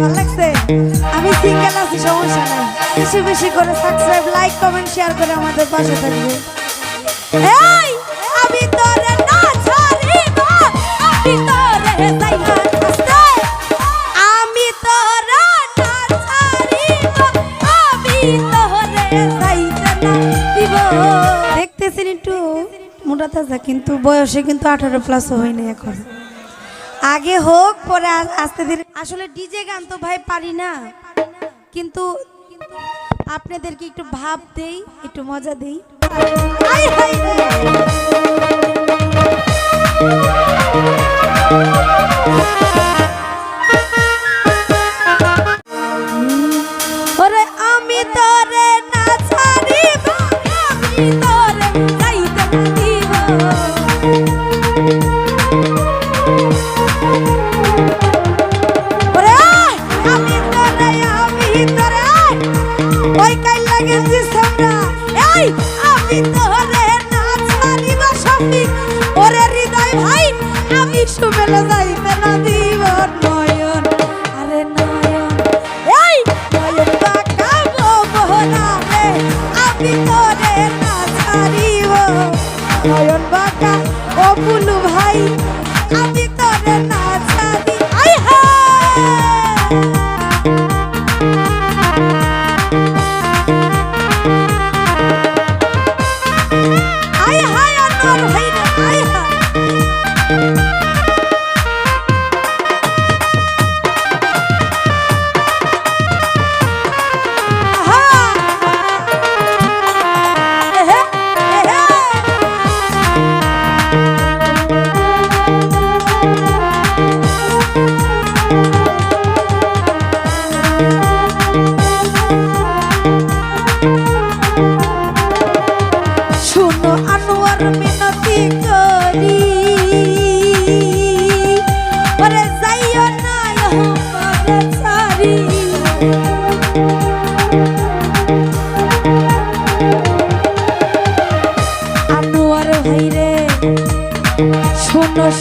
ভালো লাগছে? আমি সিঙ্গেল আছি, সমস্যা নাই। বেশি বেশি করে সাবস্ক্রাইব, লাইক, কমেন্ট, শেয়ার করে আমাদের পাশে থাকবে। এই আমি তোরে না ছাড়িব, আমি তোরে যাইবা আসতে, আমি তোরে না ছাড়িব, আমি তোরে যাইতে না দিব। দেখতেছেন একটু মোটা তাজা, কিন্তু বয়সে কিন্তু 18+ হয়নি এখন। আগে হোক পরে আস্তে ধীরে। আসলে ডিজে গান তো ভাই পারি না, কিন্তু আপনাদেরকে একটু ভাব দেই, একটু মজা দেই। ওরে আমি তোরে না ছাড়িব, আমি তোরে যাইতে দিব। ওই কাইলা গেছি সামরা, এই আমি তোরে না ছাড়িব শফিক, ওরে হৃদয় ভাই আমি সুমেলা যাইতে না দিব। নয়ন আরে নয়ন, এই নয়ন বাঁকাবো মোহনা রে, আমি তোরে না ছাড়িব। নয়ন বাঁকা ও বুলু ভাই, আমি তোরে না ছাড়ি। আই হা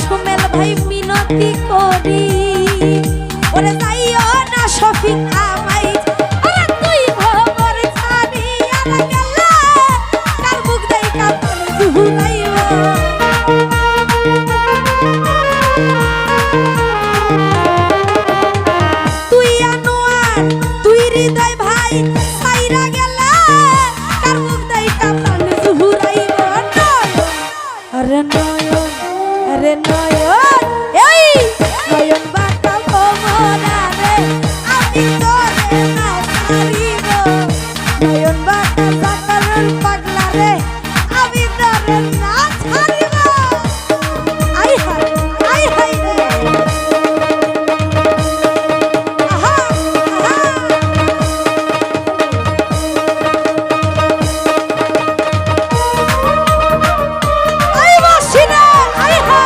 সুমেল ভাই মিনতি করি, ওরে যাইও না শফিক আমাই, ওরে তুই ভবর ছাড়ি আর গেলে কার মুখ দেই কাপড় ঝুলাইও। তুই আনোয়ার তুই হৃদয় ভাই সাইরা গেলে কার মুখ দেই কাপড় ঝুলাইও। আরে নয়ন, আরে নয়ন, এই নয়ন বাঁকাবো মোরা রে, আমি তোরে না ছাড়িব। নয়ন বাঁকা জাকারুল পাগলা রে, আমি তোরে না ছাড়িব। আই হাই রে, আহা আহা, আই বাসিনা, আই হা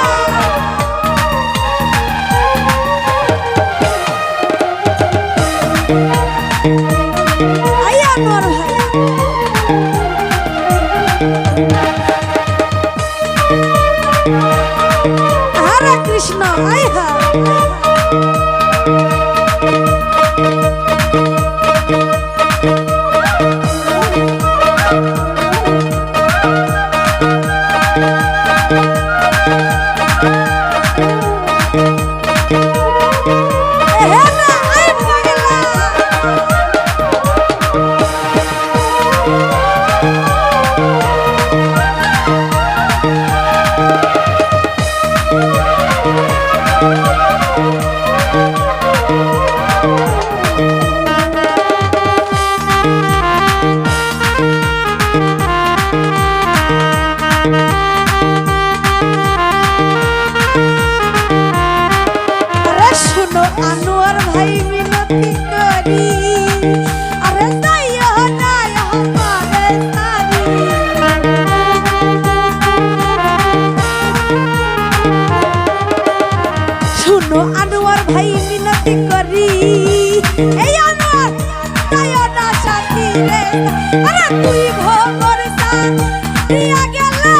কৃষ্ণ, আই হা আনোয়ার ভাই মিনতি করি, আরে যাইও না আমারে ছাড়ি। শুনো আনোয়ার ভাই মিনতি করি, এই আনোয়ার যাইও না সাথী রে, আরে তুই ভবর ছাড়িয়া গেলে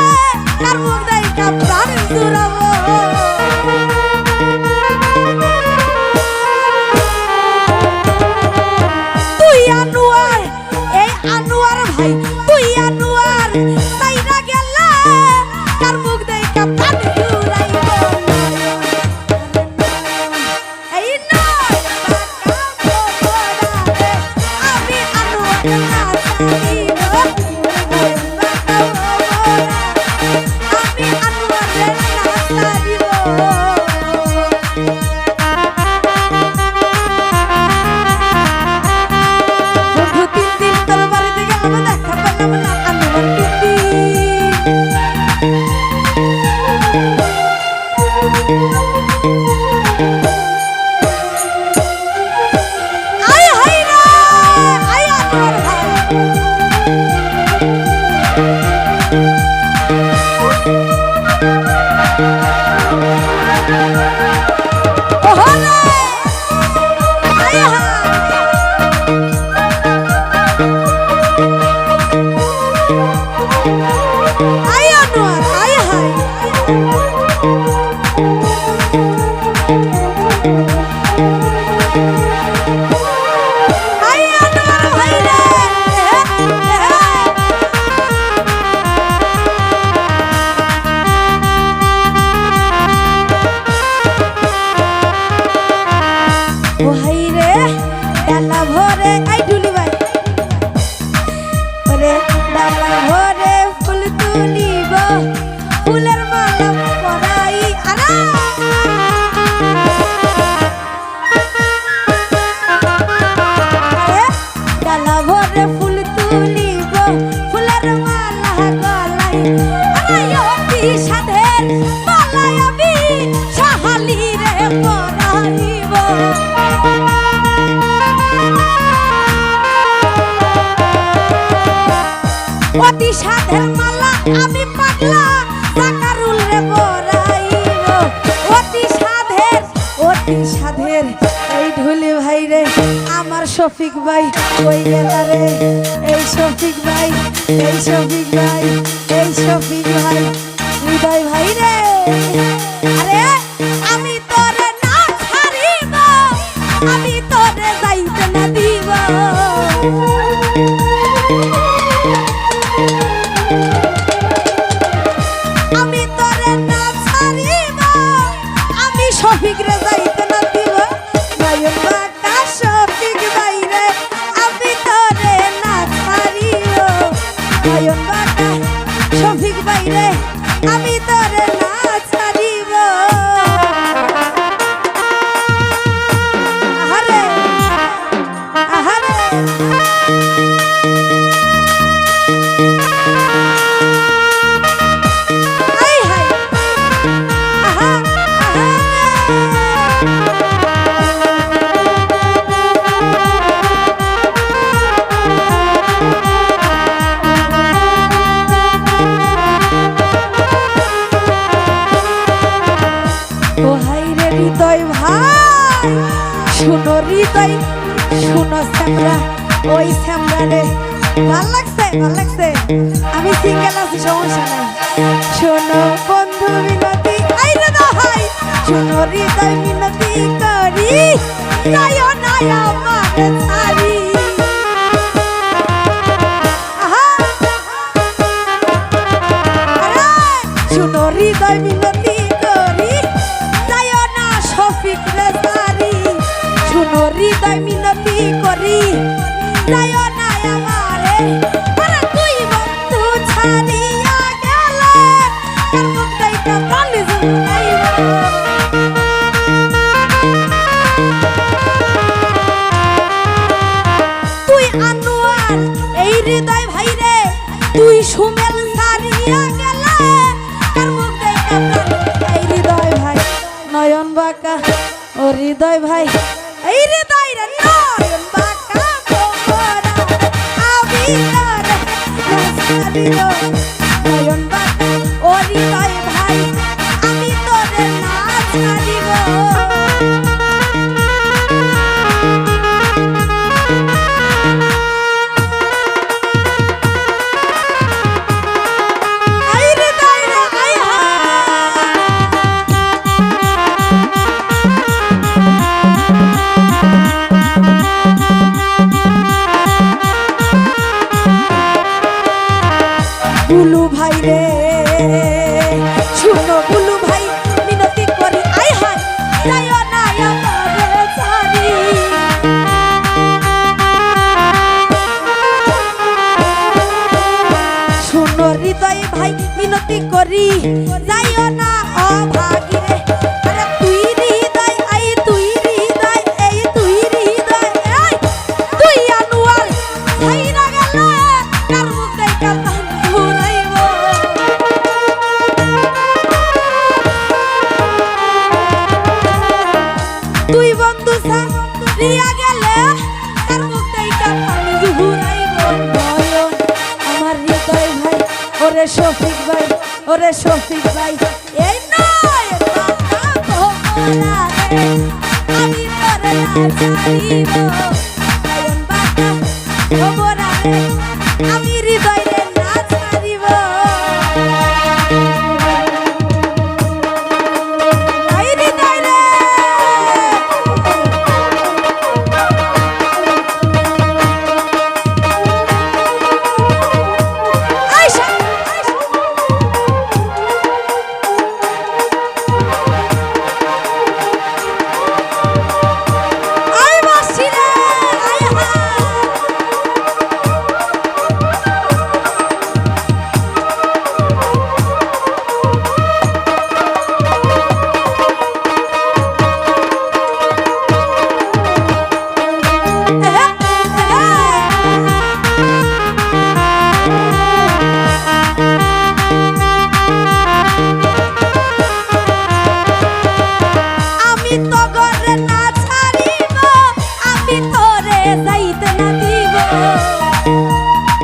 কার মুখ দেই কাপড় ঝুলাবো। ও হাই রে ডালা ভরে আই ঢুলি ভাই ওরে ডালা ভরে ফুল তুলিব ফুলের মালা পরাই আরা ডালা ভরে ফুল তুলিব ফুলের মালা গলাই আরাই অতি সাধের মালাই আমি সাহালি রে পরাইব অতি সাধের মালা আমি পাগলা সাকারুল রে পরাইব অতি সাধের এই ঢুলি ভাই রে আমার শফিক ভাই ওই গেলা রে এই শফিক ভাই এই শফিক ভাই এই শফিক ভাই হৃদয় ভাই রে আরে আমি তোরে না ছাড়িব আমি তোরে যাইতে না দিব আমি তোরে না ছাড়িব আমি শফিক রে যাইতে না দিব নয়ন বাঁকা শফিক ভাই রে আমি তোরে না ছাড়িব নয়ন বাঁকা শফিক ভাই রে আমি তোরে না ছাড়িব আহারে আহারে আই হাই আহা আহা ও হাই রে হৃদয় ভাই শুনো হৃদয় শুনো শ্যামরা ওই শ্যামরা রে ভাল লাগছে আমি সিঙ্গেল আছি সমস্যা নাই শোনো বন্ধু মিনতি আই রে ভাই শোনো হৃদয় মিনতি করি যায় না আমার ছাড়ি আহা আরে শোনো হৃদয় মিনতি করি যায় না শফিক রে ছাড়ি শোনো হৃদয় মিনতি করি যায় না আমারে আরে তুই বন্ধু ছাড়িয়া গেলে কার মুখটাইটা প্রাণে জুড়াইব তুই আনোয়ার এই হৃদয় ভাই রে তুই সুমেল ছাড়িয়া গেলে কার মুখটাইটা প্রাণে এই হৃদয় ভাই নয়ন বাঁকা ও হৃদয় ভাই এই হৃদয় রে নয়ন বাঁকা ভোরা আমি তোরে না ছাড়িব নয়ন বাঁকা ও হৃদয় ভাই আমি তোরে না ছাড়িব আই হৃদয় রে আই হায় বুলু ভাই রে শুনো বুলু ভাই মিনতি করি আই হাই যায় না আমারে ছাড়ি শুনো হৃদয় ভাই মিনতি করি যায় না অভাগী রে আরে তুই হৃদয় আই তুই হৃদয় এই তুই হৃদয় এই তুই আনোয়ার ছাইরা গেলে কার মুখটাইটা ঘুরাইব তুই বন্ধু ছাড়িয়া গেলে কার মুখটাইটা ঘুরাইব নয়ন আমার হৃদয় ভাই ওরে শফিক ভাই ওরে শফিক ভাই এই নয় বাবা ভোলা রে আমি তোরে না ছাড়িব নয়ন বাঁকা ভোলা রে আমি হৃদয়